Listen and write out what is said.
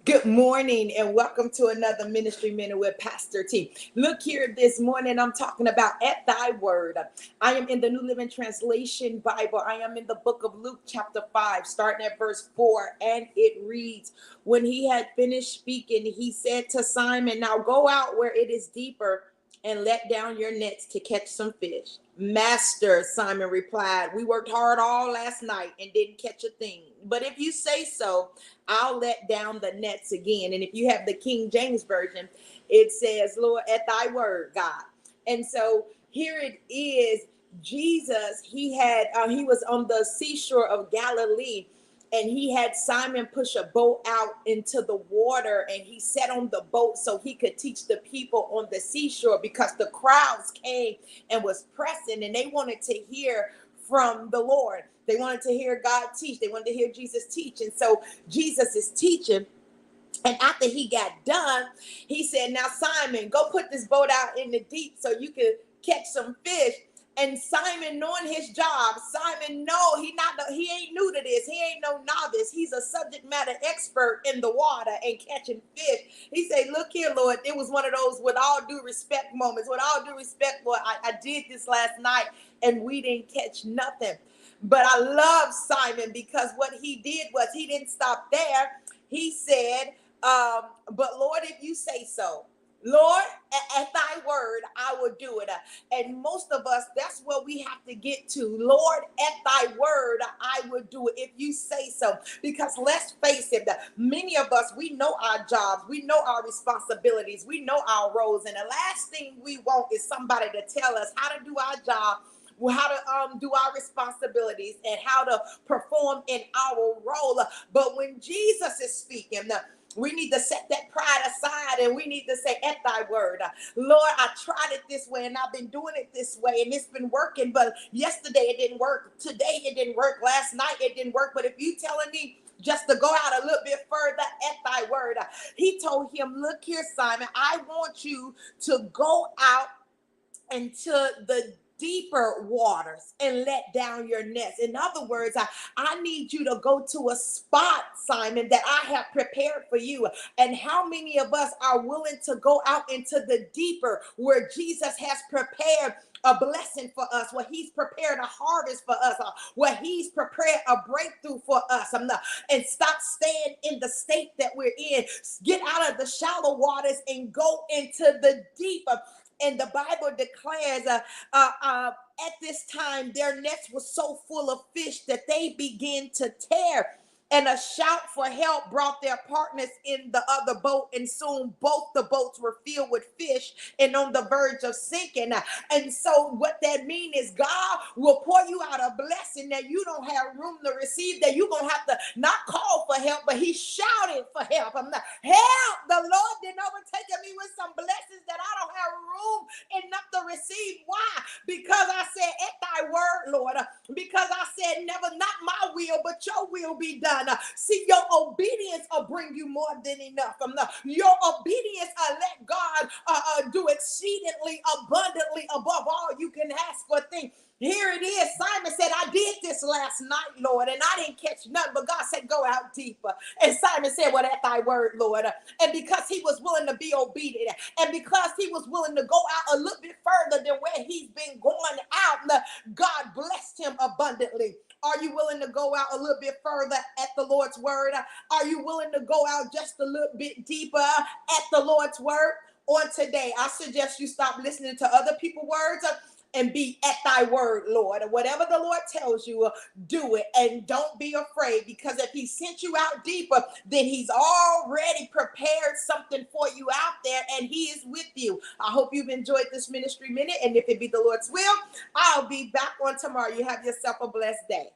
Good morning and welcome to another Ministry Minute with Pastor T. Look here this morning, I'm talking about at thy word. I am in the New Living Translation Bible. I am in the book of Luke chapter 5, starting at verse 4, and it reads, when he had finished speaking, he said to Simon, now go out where it is deeper and let down your nets to catch some fish. Master, Simon replied, we worked hard all last night and didn't catch a thing. But if you say so, I'll let down the nets again. And if you have the King James Version, it says, Lord, at thy word, God. And so here it is. Jesus, he was on the seashore of Galilee, and he had Simon push a boat out into the water, and he sat on the boat so he could teach the people on the seashore, because the crowds came and was pressing, and they wanted to hear from the Lord. They wanted to hear God teach. They wanted to hear Jesus teach. And so Jesus is teaching. And after he got done, he said, now, Simon, go put this boat out in the deep so you can catch some fish. And Simon, knowing his job, Simon, no, he ain't new to this. He ain't no novice. He's a subject matter expert in the water and catching fish. He said, look here, Lord, it was one of those with all due respect moments. With all due respect, Lord, I did this last night and we didn't catch nothing. But I love Simon, because what he did was he didn't stop there. He said, but Lord, if you say so, Lord, at thy word, I will do it. And most of us, that's what we have to get to. Lord, at thy word, I will do it if you say so. Because let's face it, many of us, we know our jobs, we know our responsibilities, we know our roles. And the last thing we want is somebody to tell us how to do our job, how to do our responsibilities, and how to perform in our role. But when Jesus is speaking, we need to set that pride aside, and we need to say, at thy word, Lord, I tried it this way and I've been doing it this way and it's been working, but yesterday it didn't work. Today it didn't work. Last night it didn't work. But if you telling me just to go out a little bit further, at thy word, he told him, look here, Simon, I want you to go out into the deeper waters and let down your nets. In other words, I need you to go to a spot, Simon, that I have prepared for you. And how many of us are willing to go out into the deeper, where Jesus has prepared a blessing for us, where he's prepared a harvest for us, where he's prepared a breakthrough for us, and stop staying in the state that we're in. Get out of the shallow waters and go into the deeper. And the Bible declares at this time, their nets were so full of fish that they began to tear. And a shout for help brought their partners in the other boat, and soon both the boats were filled with fish and on the verge of sinking. And so what that means is God will pour you out a blessing that you don't have room to receive, that you're going to have to not call for help, but he shouted for help. I'm not, help! The Lord didn't overtake me with some blessings that I don't have room enough to receive. Why? Because I said, at thy word, Lord. Because I said, never, not my will, but your will be done. See, your obedience will bring you more than enough. Your obedience let God do exceedingly abundantly above all you can ask or think. Here it is. Simon said, I did this last night, Lord, and I didn't catch nothing. But God said, go out deeper. And Simon said, well, at thy word, Lord. And because he was willing to be obedient, and because he was willing to go out a little bit further than where he's been going out, God blessed him abundantly. Are you willing to go out a little bit further at the Lord's word? Are you willing to go out just a little bit deeper at the Lord's word? On today, I suggest you stop listening to other people's words and be at thy word, Lord. Whatever the Lord tells you, do it, and don't be afraid, because if he sent you out deeper, then he's already prepared something for you out there, and he is with you. I hope you've enjoyed this ministry minute, and if it be the Lord's will, I'll be back on tomorrow. You have yourself a blessed day.